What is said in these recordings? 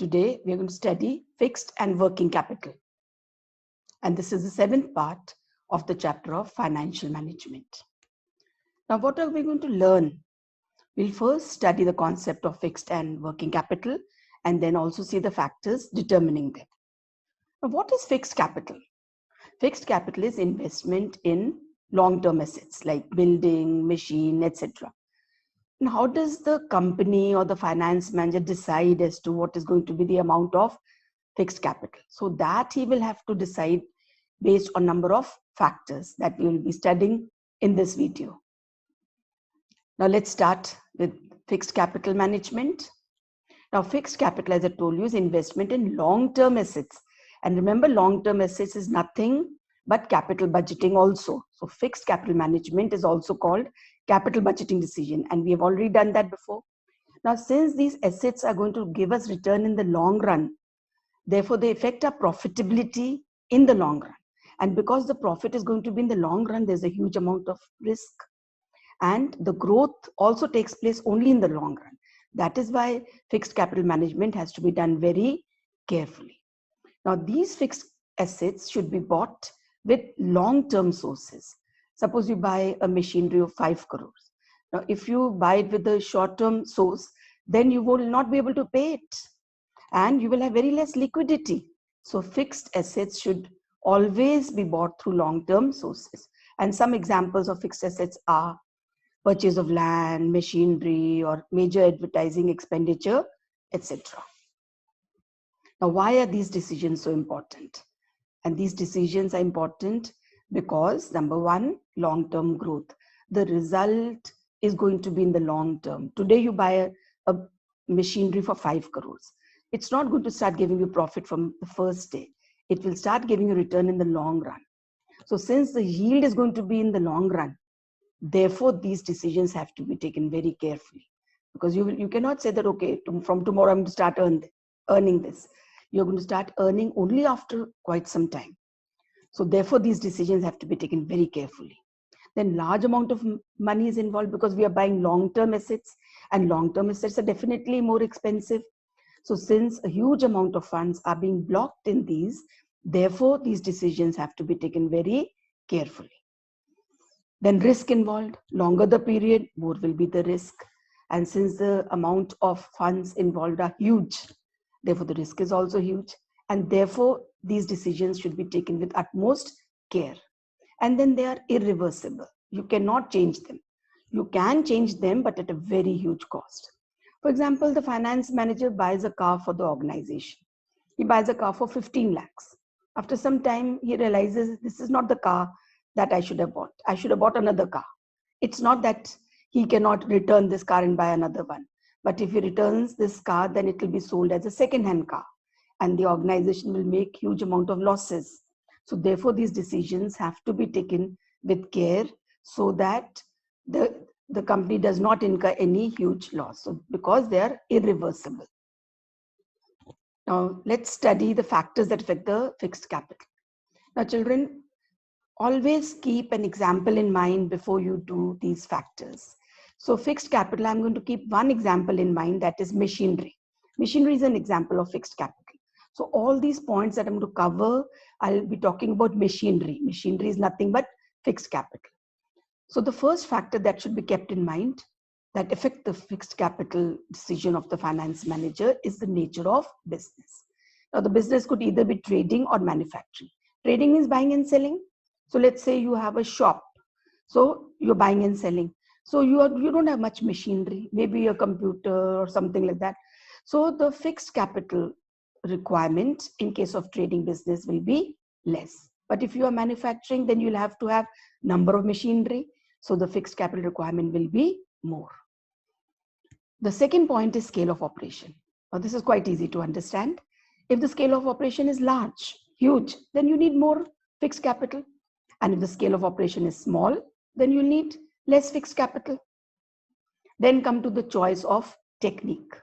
Today, we are going to study fixed and working capital. And this is the 7th part of the chapter of financial management. Now, what are we going to learn? We'll first study the concept of fixed and working capital and then also see the factors determining them. Now, what is fixed capital? Fixed capital is investment in long-term assets like building, machine, etc. And how does the company or the finance manager decide as to what is going to be the amount of fixed capital? So that he will have to decide based on number of factors that we will be studying in this video. Now let's start with fixed capital management. Now fixed capital, as I told you, is investment in long-term assets. And remember, long-term assets is nothing but capital budgeting also. So fixed capital management is also called capital budgeting decision. And we have already done that before. Now, since these assets are going to give us return in the long run, therefore they affect our profitability in the long run. And because the profit is going to be in the long run, there's a huge amount of risk. And the growth also takes place only in the long run. That is why fixed capital management has to be done very carefully. Now, these fixed assets should be bought with long-term sources. Suppose you buy a machinery of 5 crores. Now, if you buy it with a short-term source, then you will not be able to pay it. And you will have very less liquidity. So fixed assets should always be bought through long-term sources. And some examples of fixed assets are purchase of land, machinery, or major advertising expenditure, etc. Now, why are these decisions so important? And these decisions are important because, number one, long-term growth. The result is going to be in the long term. Today, you buy a machinery for 5 crores. It's not going to start giving you profit from the first day. It will start giving you return in the long run. So since the yield is going to be in the long run, therefore, these decisions have to be taken very carefully. Because you cannot say that, okay, from tomorrow I'm going to start earning this. You're going to start earning only after quite some time. So therefore, these decisions have to be taken very carefully. Then large amount of money is involved because we are buying long-term assets, and long-term assets are definitely more expensive. So since a huge amount of funds are being blocked in these, therefore, these decisions have to be taken very carefully. Then risk involved, longer the period, more will be the risk. And since the amount of funds involved are huge, therefore the risk is also huge. And therefore, these decisions should be taken with utmost care. And then they are irreversible. You cannot change them. You can change them, but at a very huge cost. For example, the finance manager buys a car for the organization. He buys a car for 15 lakhs. After some time, he realizes this is not the car that I should have bought. I should have bought another car. It's not that he cannot return this car and buy another one. But if he returns this car, then it will be sold as a second-hand car. And the organization will make huge amount of losses. So therefore, these decisions have to be taken with care so that the company does not incur any huge loss. So because they are irreversible. Now, let's study the factors that affect the fixed capital. Now, children, always keep an example in mind before you do these factors. So fixed capital, I'm going to keep one example in mind, that is machinery. Machinery is an example of fixed capital. So all these points that I'm going to cover, I'll be talking about machinery. Machinery is nothing but fixed capital. So the first factor that should be kept in mind that affect the fixed capital decision of the finance manager is the nature of business. Now the business could either be trading or manufacturing. Trading means buying and selling. So let's say you have a shop. So you're buying and selling. So you don't have much machinery, maybe a computer or something like that. So the fixed capital requirement in case of trading business will be less. But if you are manufacturing, then you'll have to have number of machinery. So the fixed capital requirement will be more. The second point is scale of operation. Now this is quite easy to understand. If the scale of operation is large, huge, then you need more fixed capital. And if the scale of operation is small, then you need less fixed capital. Then come to the choice of technique.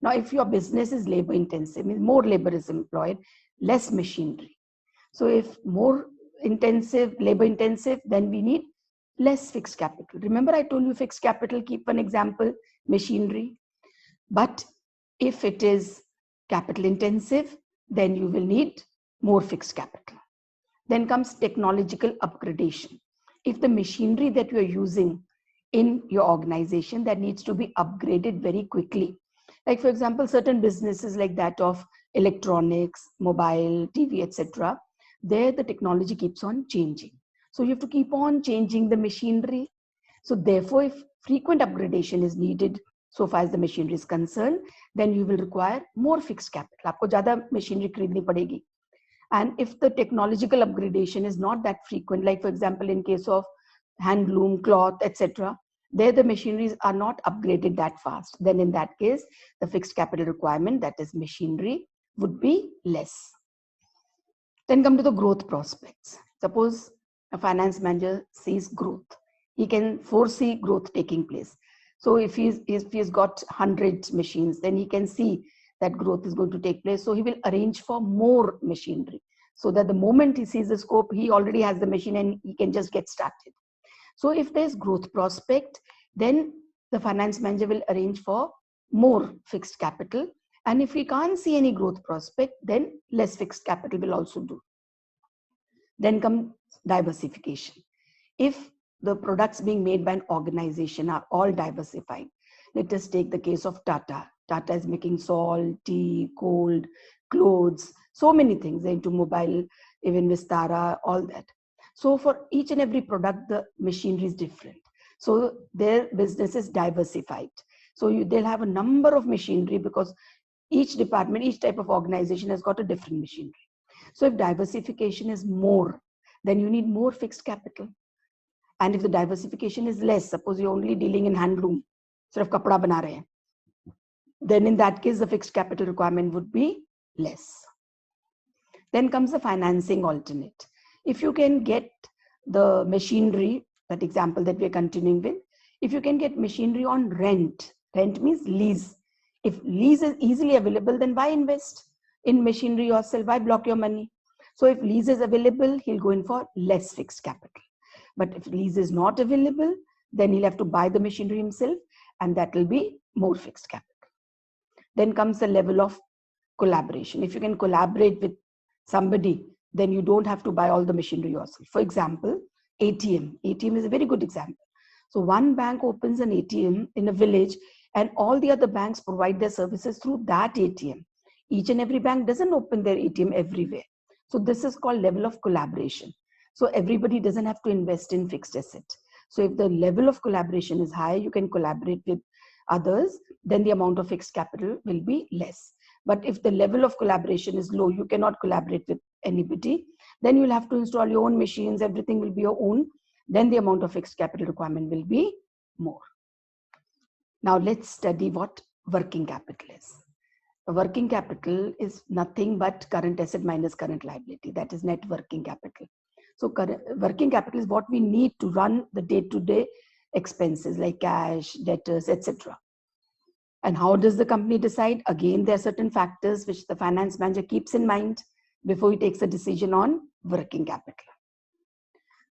Now, if your business is labor intensive, means more labor is employed, less machinery. So if more labor intensive, then we need less fixed capital. Remember I told you fixed capital, keep an example, machinery. But if it is capital intensive, then you will need more fixed capital. Then comes technological upgradation. If the machinery that you are using in your organization that needs to be upgraded very quickly, like for example, certain businesses like that of electronics, mobile, TV, etc., there the technology keeps on changing. So you have to keep on changing the machinery. So therefore, if frequent upgradation is needed so far as the machinery is concerned, then you will require more fixed capital. आपको ज़्यादा machinery खरीदनी पड़ेगी. And if the technological upgradation is not that frequent, like for example, in case of handloom, cloth, etc., there the machineries are not upgraded that fast. Then in that case, the fixed capital requirement, that is machinery, would be less. Then come to the growth prospects. Suppose a finance manager sees growth. He can foresee growth taking place. So if he's got 100 machines, then he can see that growth is going to take place. So he will arrange for more machinery, so that the moment he sees the scope, he already has the machine and he can just get started. So if there's growth prospect, then the finance manager will arrange for more fixed capital. And if we can't see any growth prospect, then less fixed capital will also do. Then comes diversification. If the products being made by an organization are all diversified, let us take the case of Tata. Tata is making salt, tea, gold, clothes, so many things. They're into mobile, even Vistara, all that. So for each and every product, the machinery is different. So their business is diversified. So they'll have a number of machinery because each department, each type of organization has got a different machinery. So if diversification is more, then you need more fixed capital. And if the diversification is less, suppose you're only dealing in handloom, sort of kapda bana rahe hain, then in that case, the fixed capital requirement would be less. Then comes the financing alternate. If you can get the machinery, that example that we're continuing with, if you can get machinery on rent means lease. If lease is easily available, then why invest in machinery yourself? Why block your money? So if lease is available, he'll go in for less fixed capital. But if lease is not available, then he'll have to buy the machinery himself, and that will be more fixed capital. Then comes the level of collaboration. If you can collaborate with somebody, then you don't have to buy all the machinery yourself. For example, ATM. ATM is a very good example. So one bank opens an ATM in a village, and all the other banks provide their services through that ATM. Each and every bank doesn't open their ATM everywhere. So this is called level of collaboration. So everybody doesn't have to invest in fixed asset. So if the level of collaboration is high, you can collaborate with others, then the amount of fixed capital will be less. But if the level of collaboration is low, you cannot collaborate with anybody, then you'll have to install your own machines, everything will be your own, then the amount of fixed capital requirement will be more. Now let's study what working capital is. Working capital is nothing but current asset minus current liability, that is net working capital. So working capital is what we need to run the day-to-day expenses like cash, debtors, etc. And how does the company decide? Again, there are certain factors which the finance manager keeps in mind before he takes a decision on working capital.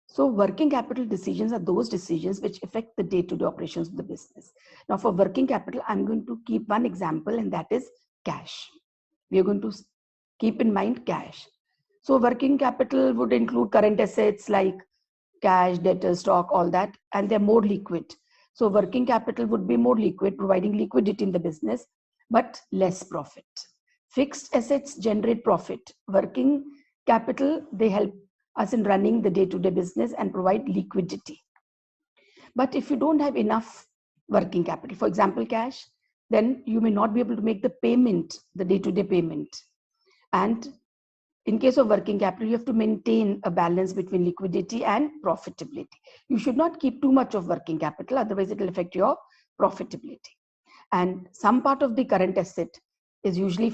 So working capital decisions are those decisions which affect the day-to-day operations of the business. Now for working capital, I'm going to keep one example, and that is cash. We are going to keep in mind cash. So working capital would include current assets like cash, debtors, stock, all that, and they're more liquid. So working capital would be more liquid, providing liquidity in the business, but less profit. Fixed assets generate profit. Working capital, they help us in running the day-to-day business and provide liquidity. But if you don't have enough working capital, for example, cash, then you may not be able to make the payment, the day-to-day payment. And in case of working capital, you have to maintain a balance between liquidity and profitability. You should not keep too much of working capital, otherwise it will affect your profitability. And some part of the current asset is usually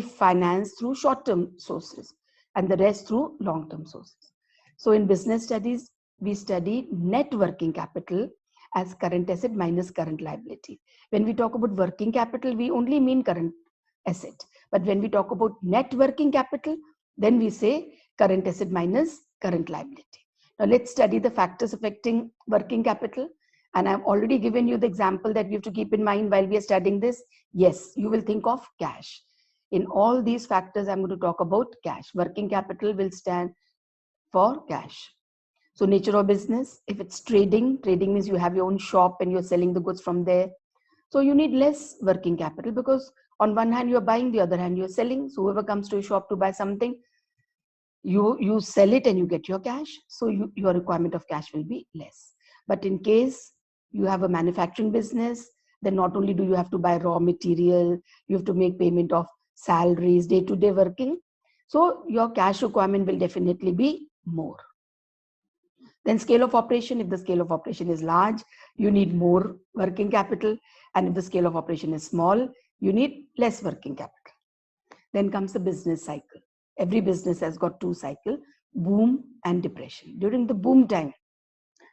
financed through short-term sources, and the rest through long-term sources. So in business studies, we study net working capital as current asset minus current liability. When we talk about working capital, we only mean current asset. But when we talk about net working capital, then we say current asset minus current liability. Now let's study the factors affecting working capital. And I've already given you the example that we have to keep in mind while we are studying this. Yes, you will think of cash. In all these factors, I'm going to talk about cash. Working capital will stand for cash. So nature of business, if it's trading means you have your own shop and you're selling the goods from there. So you need less working capital because on one hand you're buying, the other hand you're selling. So whoever comes to your shop to buy something, you sell it and you get your cash. So your requirement of cash will be less. But in case you have a manufacturing business, then not only do you have to buy raw material, you have to make payment of salaries, day-to-day working. So your cash requirement will definitely be more. Then scale of operation, if the scale of operation is large, you need more working capital. And if the scale of operation is small, you need less working capital. Then comes the business cycle. Every business has got two cycles, boom and depression. During the boom time,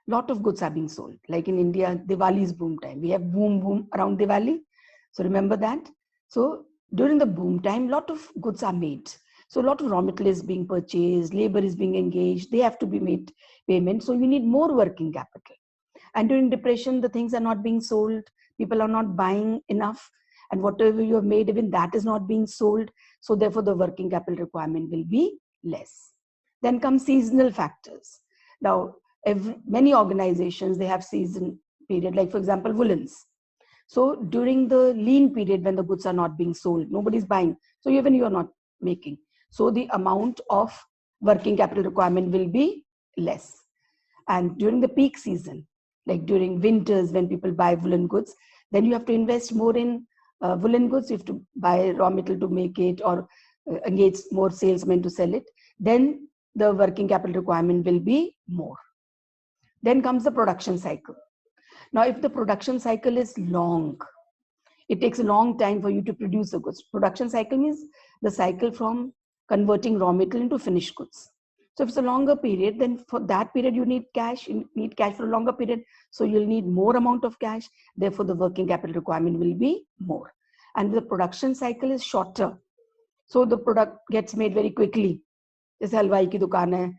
lot of goods are being sold. Like in India, Diwali is boom time. We have boom around Diwali. So remember that. So during the boom time, lot of goods are made. So a lot of raw material is being purchased, labor is being engaged, they have to be made payment. So you need more working capital. And during depression, the things are not being sold. People are not buying enough. And whatever you have made, even that is not being sold. So therefore, the working capital requirement will be less. Then come seasonal factors. Now, many organizations, they have season period, like for example, woolens. So during the lean period, when the goods are not being sold, nobody's buying. So even you're not making. So the amount of working capital requirement will be less. And during the peak season, like during winters, when people buy woolen goods, then you have to invest more in woolen goods. You have to buy raw material to make it or engage more salesmen to sell it. Then the working capital requirement will be more. Then comes the production cycle. Now, if the production cycle is long, it takes a long time for you to produce the goods. Production cycle means the cycle from converting raw material into finished goods. So if it's a longer period, then for that period you need cash. You need cash for a longer period. So you'll need more amount of cash. Therefore, the working capital requirement will be more. And the production cycle is shorter. So the product gets made very quickly. जैसे हलवाई की दुकान है,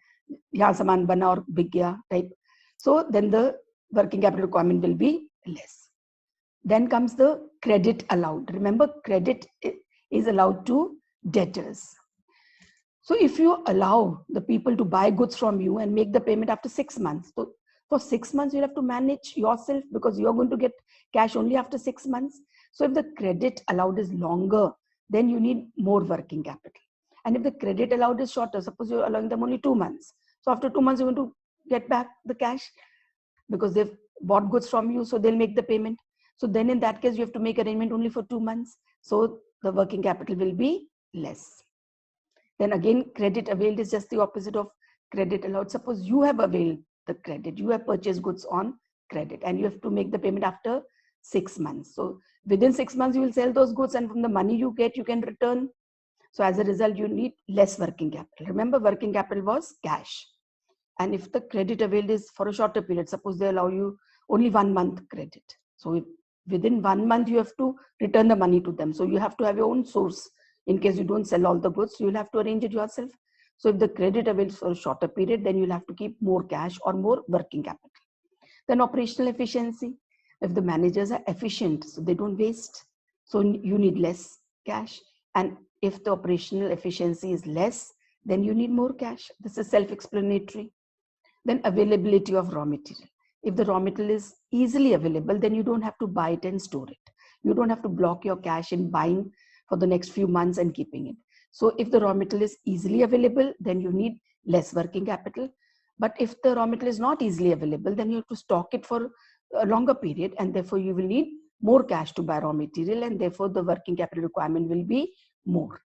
यहाँ सामान बना और बिक गया type. So then the working capital requirement will be less. Then comes the credit allowed. Remember, credit is allowed to debtors. So if you allow the people to buy goods from you and make the payment after 6 months, so for 6 months you have to manage yourself because you're going to get cash only after 6 months. So if the credit allowed is longer, then you need more working capital. And if the credit allowed is shorter, suppose you're allowing them only 2 months. So after 2 months, you want to get back the cash because they've bought goods from you, so they'll make the payment. So then in that case, you have to make arrangement only for 2 months. So the working capital will be less. Then again, credit availed is just the opposite of credit allowed. Suppose you have availed the credit, you have purchased goods on credit and you have to make the payment after 6 months. So within 6 months, you will sell those goods and from the money you get, you can return. So as a result, you need less working capital. Remember, working capital was cash. And if the credit availed is for a shorter period, suppose they allow you only 1 month credit. So within 1 month, you have to return the money to them. So you have to have your own source. In case you don't sell all the goods, you'll have to arrange it yourself. So if the credit avails for a shorter period, then you'll have to keep more cash or more working capital. Then operational efficiency. If the managers are efficient, so they don't waste, so you need less cash. And if the operational efficiency is less, then you need more cash. This is self-explanatory. Then availability of raw material. If the raw material is easily available, then you don't have to buy it and store it. You don't have to block your cash in buying for the next few months and keeping it. So if the raw material is easily available, then you need less working capital. But if the raw material is not easily available, then you have to stock it for a longer period and therefore you will need more cash to buy raw material and therefore the working capital requirement will be more.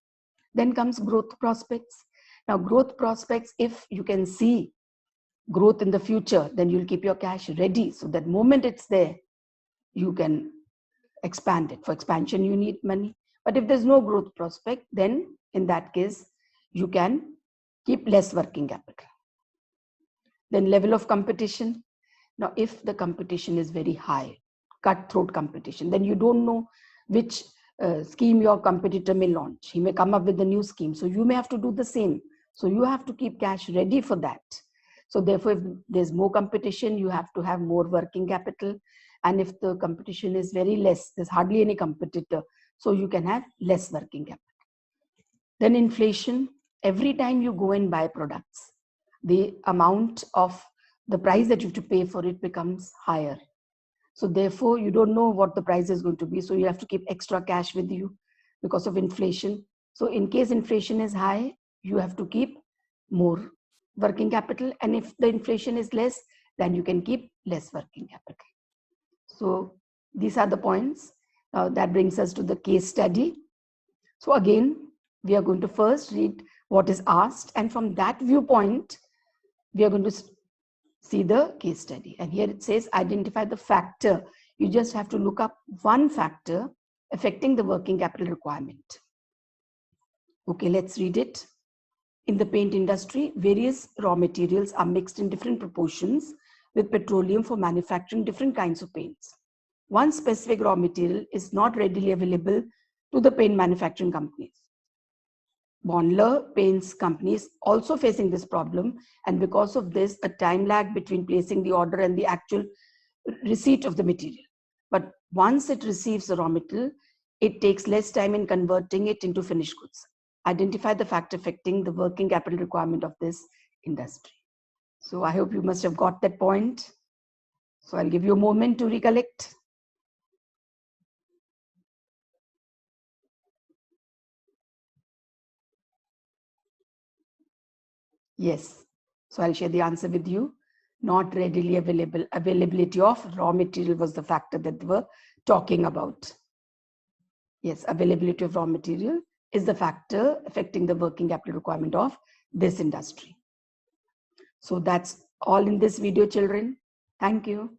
Then comes growth prospects. Now growth prospects, if you can see growth in the future, then you'll keep your cash ready so that moment it's there, you can expand it. For expansion, you need money. But if there's no growth prospect, then in that case, you can keep less working capital. Then level of competition. Now, if the competition is very high, cutthroat competition, then you don't know which scheme your competitor may launch. He may come up with a new scheme. So you may have to do the same. So you have to keep cash ready for that. So therefore, if there's more competition, you have to have more working capital. And if the competition is very less, there's hardly any competitor, so you can have less working capital. Then inflation, every time you go and buy products, the amount of the price that you have to pay for it becomes higher. So therefore, you don't know what the price is going to be. So you have to keep extra cash with you because of inflation. So in case inflation is high, you have to keep more working capital. And if the inflation is less, then you can keep less working capital. So these are the points. That brings us to the case study. So again, we are going to first read what is asked. And from that viewpoint, we are going to see the case study. And here it says, identify the factor. You just have to look up one factor affecting the working capital requirement. Okay, let's read it. In the paint industry, various raw materials are mixed in different proportions with petroleum for manufacturing different kinds of paints. One specific raw material is not readily available to the paint manufacturing companies. Bondler paints companies also facing this problem, and because of this, a time lag between placing the order and the actual receipt of the material. But once it receives the raw material, it takes less time in converting it into finished goods. Identify the factor affecting the working capital requirement of this industry. So I hope you must have got that point. So I'll give you a moment to recollect. Yes. So I'll share the answer with you. Not readily available. Availability of raw material was the factor that they were talking about. Yes, availability of raw material is the factor affecting the working capital requirement of this industry. So that's all in this video, children. Thank you.